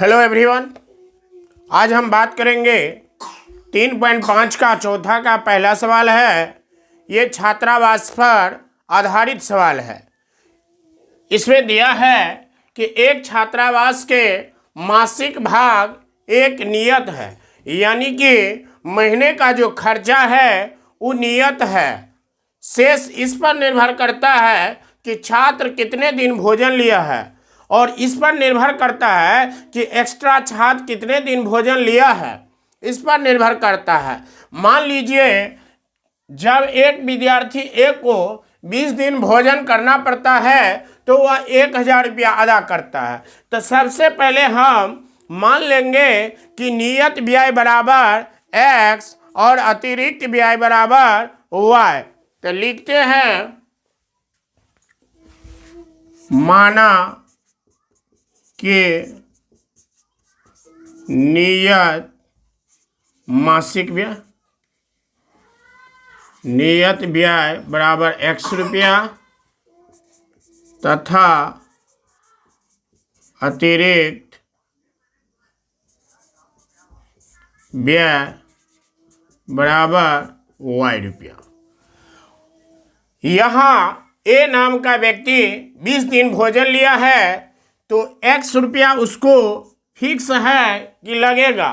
Hello everyone, आज हम बात करेंगे 3.5 का चौथा का पहला सवाल है। ये छात्रावास पर आधारित सवाल है। इसमें दिया है कि एक छात्रावास के मासिक भाग एक नियत है, यानी कि महीने का जो खर्चा है वो नियत है। शेष इस पर निर्भर करता है कि छात्र कितने दिन भोजन लिया है, और इस पर निर्भर करता है कि एक्स्ट्रा छात्र कितने दिन भोजन लिया है, इस पर निर्भर करता है। मान लीजिए जब एक विद्यार्थी एक को 20 दिन भोजन करना पड़ता है तो वह 1000 रुपया अदा करता है। तो सबसे पहले हम मान लेंगे कि नियत व्यय बराबर x और अतिरिक्त व्यय बराबर y। तो लिखते हैं माना कि नियत मासिक व्यय, नियत व्यय बराबर x रुपया तथा अतिरिक्त व्यय बराबर y रुपया। यहाँ ए नाम का व्यक्ति 20 दिन भोजन लिया है तो x रुपया उसको फिक्स है कि लगेगा,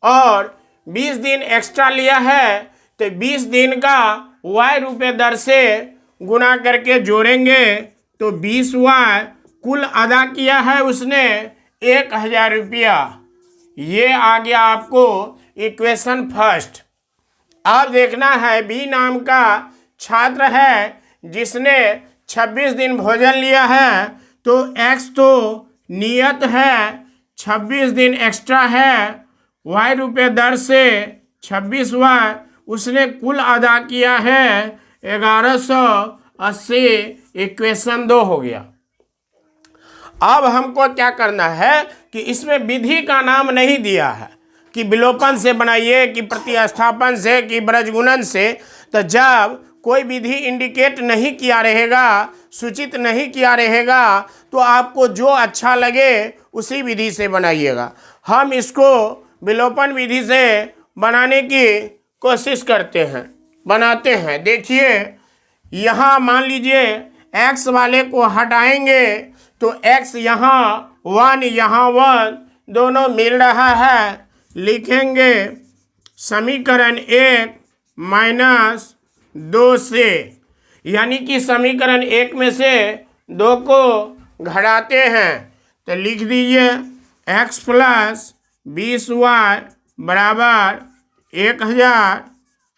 और 20 दिन एक्स्ट्रा लिया है तो 20 दिन का y रुपये दर से गुना करके जोड़ेंगे तो 20y कुल अदा किया है उसने 1000 रुपया। ये आ गया आपको इक्वेशन फर्स्ट। अब देखना है बी नाम का छात्र है जिसने 26 दिन भोजन लिया है, तो x तो नियत है, 26 दिन एक्स्ट्रा है, y रुपये दर से 26y उसने कुल अदा किया है 1180। इक्वेशन 2 हो गया। अब हमको क्या करना है कि इसमें विधि का नाम नहीं दिया है कि विलोपन से बनाइए कि प्रतिस्थापन से कि ब्रजगुणन से। तो जब कोई विधि इंडिकेट नहीं किया रहेगा, सूचित नहीं किया रहेगा, तो आपको जो अच्छा लगे उसी विधि से बनाइएगा। हम इसको विलोपन विधि से बनाने की कोशिश करते हैं, बनाते हैं। देखिए यहाँ मान लीजिए x वाले को हटाएंगे तो x यहाँ 1 यहाँ 1 दोनों मिल रहा है। लिखेंगे समीकरण 1 माइनस 2 से, यानी कि समीकरण 1 में से 2 को घटाते हैं तो लिख दीजिए x प्लस 20y बराबर 1000,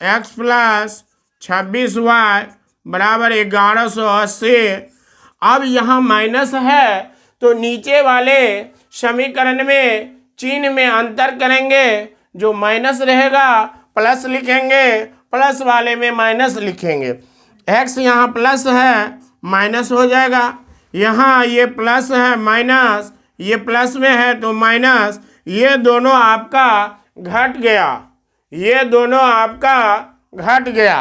x प्लस 26y बराबर 1180। अब यहाँ माइनस है तो नीचे वाले समीकरण में चिन्ह में अंतर करेंगे, जो माइनस रहेगा प्लस लिखेंगे, प्लस वाले में माइनस लिखेंगे। x यहाँ प्लस है माइनस हो जाएगा, यहाँ ये प्लस है माइनस, ये प्लस में है तो माइनस, ये दोनों आपका घट गया, ये दोनों आपका घट गया।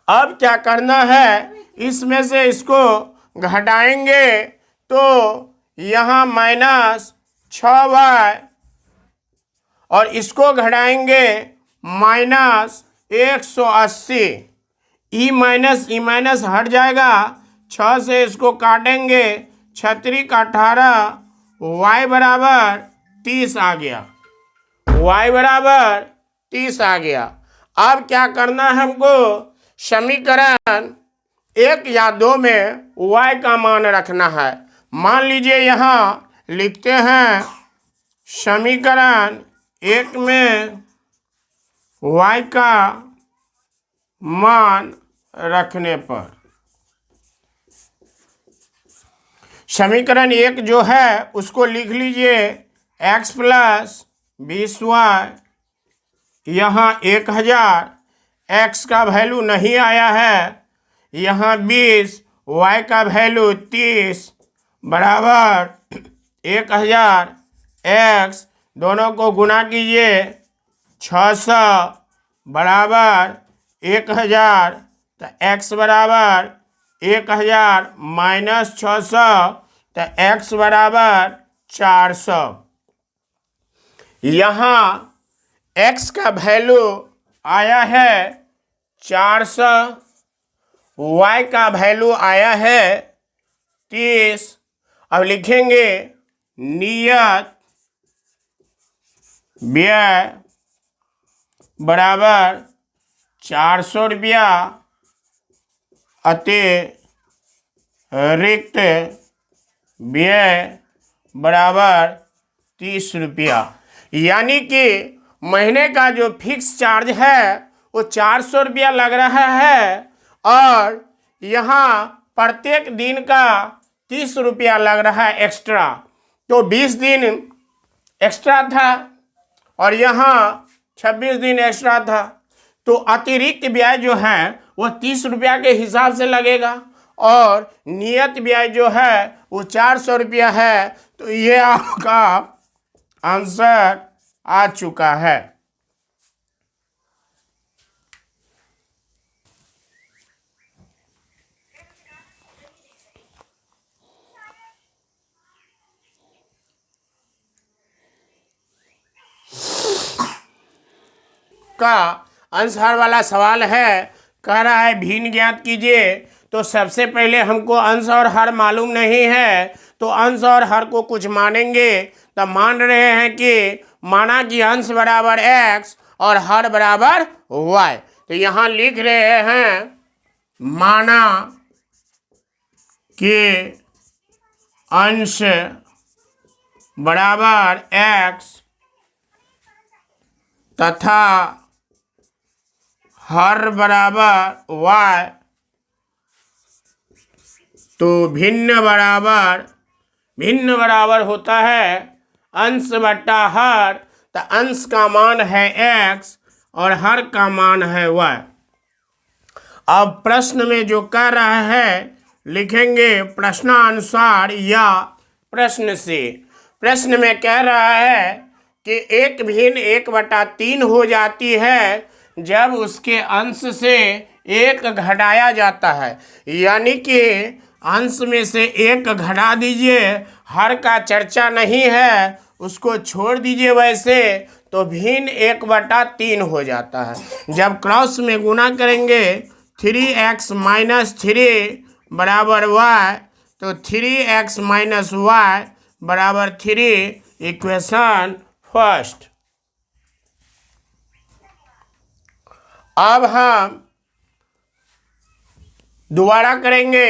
अब क्या करना है, इसमें से इसको घटाएंगे तो यहाँ माइनस 6y और इसको घटाएंगे माइनस 180। ई माइनस हट जाएगा, 6 से इसको काटेंगे, 6 का 18, y बराबर 30 आ गया, y बराबर 30 आ गया। अब क्या करना है हमको, समीकरण 1 या 2 में y का मान रखना है। मान लीजिए यहाँ लिखते हैं समीकरण 1 में y का मान रखने पर, समीकरण 1 जो है उसको लिख लीजिए x प्लस 20y, यहाँ 1000, x का वैल्यू नहीं आया है, यहाँ 20, y का वैल्यू 30 बराबर 1000, x दोनों को गुना कीजिए 600 बराबर 1000, तो x बराबर 1000 माइनस 600 तो x बराबर 400। यहाँ x का वैल्यू आया है 400, y का वैल्यू आया है 30। अब लिखेंगे नियत व्यय बराबर 400 रुपया अतिरिक्त व्यय बराबर 30 रुपया। यानी कि महीने का जो फिक्स चार्ज है वो 400 रुपया लग रहा है और यहाँ प्रत्येक दिन का 30 रुपया लग रहा है एक्स्ट्रा। तो 20 दिन एक्स्ट्रा था और यहाँ 26 दिन एक्स्ट्रा था। तो अतिरिक्त ब्याज जो है वो 30 रुपया के हिसाब से लगेगा और नियत ब्याज जो है वो 400 रुपया है। तो ये आपका आंसर आ चुका है। का अंश-हर वाला सवाल है, कह रहा है भिन्न ज्ञात कीजिए। तो सबसे पहले हमको अंश और हर मालूम नहीं है, तो अंश और हर को कुछ मानेंगे। तब मान रहे हैं कि माना कि अंश बराबर x और हर बराबर y। तो यहाँ लिख रहे हैं माना कि अंश बराबर x तथा हर बराबर y, तो भिन्न बराबर होता है अंश बट्टा हर। तो अंश का मान है x और हर का मान है y। अब प्रश्न में जो कह रहा है लिखेंगे प्रश्नानुसार या प्रश्न से। प्रश्न में कह रहा है कि एक भिन्न 1/3 हो जाती है जब उसके अंश से 1 घटाया जाता है। यानी कि अंश में से 1 घटा दीजिए, हर का चर्चा नहीं है, उसको छोड़ दीजिए वैसे, तो भिन्न 1/3 हो जाता है। जब क्रॉस में गुना करेंगे 3x - 3 बराबर y, तो 3x - y बराबर 3 इक्वेशन फर्स्ट। अब हम दोबारा करेंगे।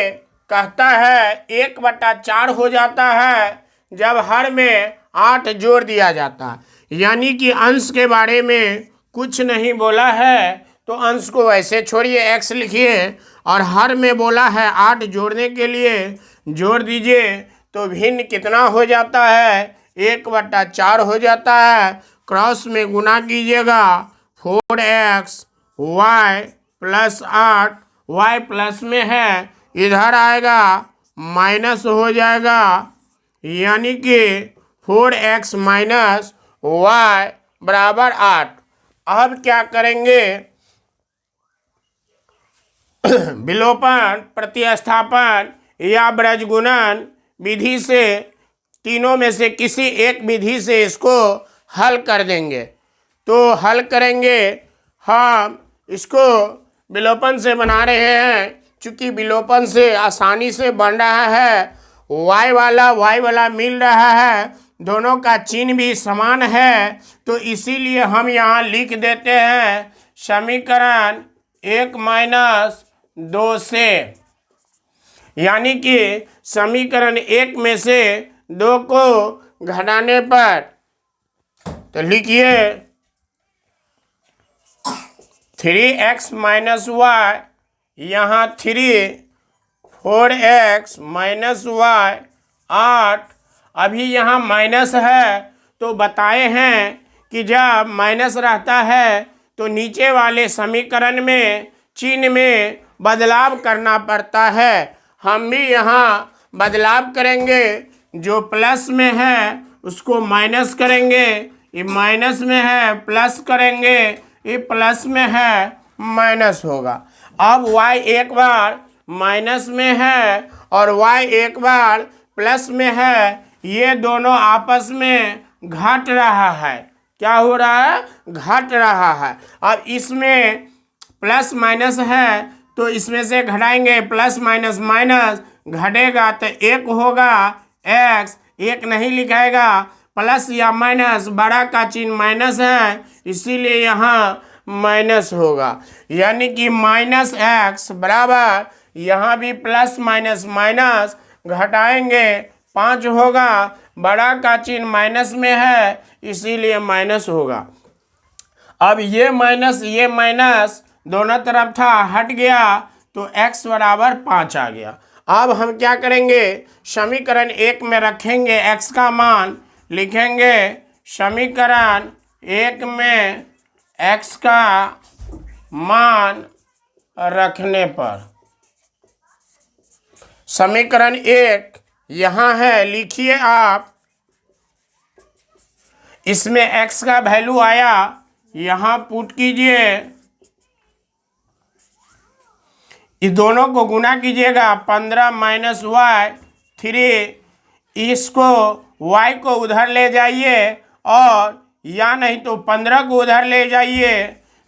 कहता है 1/4 हो जाता है जब हर में 8 जोड़ दिया जाता है। यानी कि अंश के बारे में कुछ नहीं बोला है, तो अंश को वैसे छोड़िए, x लिखिए, और हर में बोला है 8 जोड़ने के लिए, जोड़ दीजिए। तो भिन्न कितना हो जाता है? 1/4 हो जाता है। क्रॉस में गुना कीजिएगा, 4x y + 8, y प्लस में है, इधर आएगा माइनस हो जाएगा। यानी कि 4x - y बराबर 8। अब क्या करेंगे? विलोपन, प्रतिस्थापन या ब्रजगुणन विधि से, तीनों में से किसी एक विधि से इसको हल कर देंगे। तो हल करेंगे हम इसको विलोपन से बना रहे हैं, क्योंकि विलोपन से आसानी से बन रहा है। y वाला मिल रहा है, दोनों का चिन्ह भी समान है, तो इसीलिए हम यहाँ लिख देते हैं समीकरण 1 - 2 से। यानी कि समीकरण 1 में से 2 को घटाने पर, तो लिखिए 3x - y, यहाँ 3, 4x - y 8। अभी यहाँ माइनस है, तो बताए हैं कि जब माइनस रहता है तो नीचे वाले समीकरण में चिन्ह में बदलाव करना पड़ता है। हम भी यहाँ बदलाव करेंगे, जो प्लस में है उसको माइनस करेंगे, ये माइनस में है प्लस करेंगे, ये प्लस में है माइनस होगा। अब y एक बार माइनस में है और y एक बार प्लस में है, ये दोनों आपस में घट रहा है। क्या हो रहा है? घट रहा है। अब इसमें प्लस माइनस है तो इसमें से घटाएंगे, प्लस माइनस माइनस घटेगा तो एक होगा x, एक नहीं लिखाएगा, प्लस या माइनस बड़ा का चिन्ह माइनस है इसीलिए यहाँ माइनस होगा। यानी कि माइनस x बराबर यहाँ भी प्लस माइनस माइनस घटाएंगे 5 होगा, बड़ा का चिन्ह माइनस में है इसीलिए माइनस होगा। अब ये माइनस दोनों तरफ था, हट गया तो x बराबर 5 आ गया। अब हम क्या करेंगे? समीकरण 1 में रखेंगे x का मान, लिखेंगे समीकरण 1 में x का मान रखने पर, समीकरण 1 यहाँ है, लिखिए आप। इसमें x का वैल्यू आया, यहाँ पुट कीजिए, इस दोनों को गुना कीजिएगा, 15 माइनस वाई 3, इसको y को उधर ले जाइए और या नहीं तो 15 को उधर ले जाइए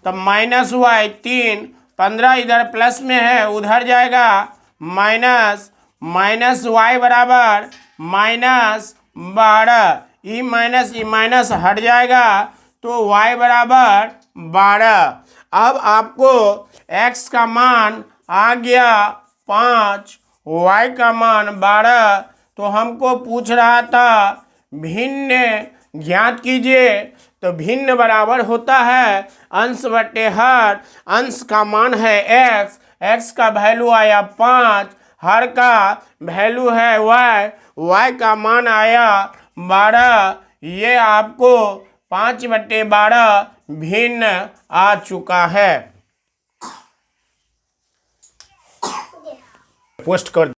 तो माइनस वाई 3, 15 इधर प्लस में है उधर जाएगा, माइनस वाई बराबर -12, ई माइनस हट जाएगा तो y बराबर 12। अब आपको x का मान आ गया 5, y का मान 12, तो हमको पूछ रहा था भिन्न ज्ञात कीजिए, तो भिन्न बराबर होता है अंश बटे हर, अंश का मान है x का वैल्यू आया 5, हर का वैल्यू है y का मान आया 12। ये आपको 5/12 भिन्न आ चुका है। पोस्ट कर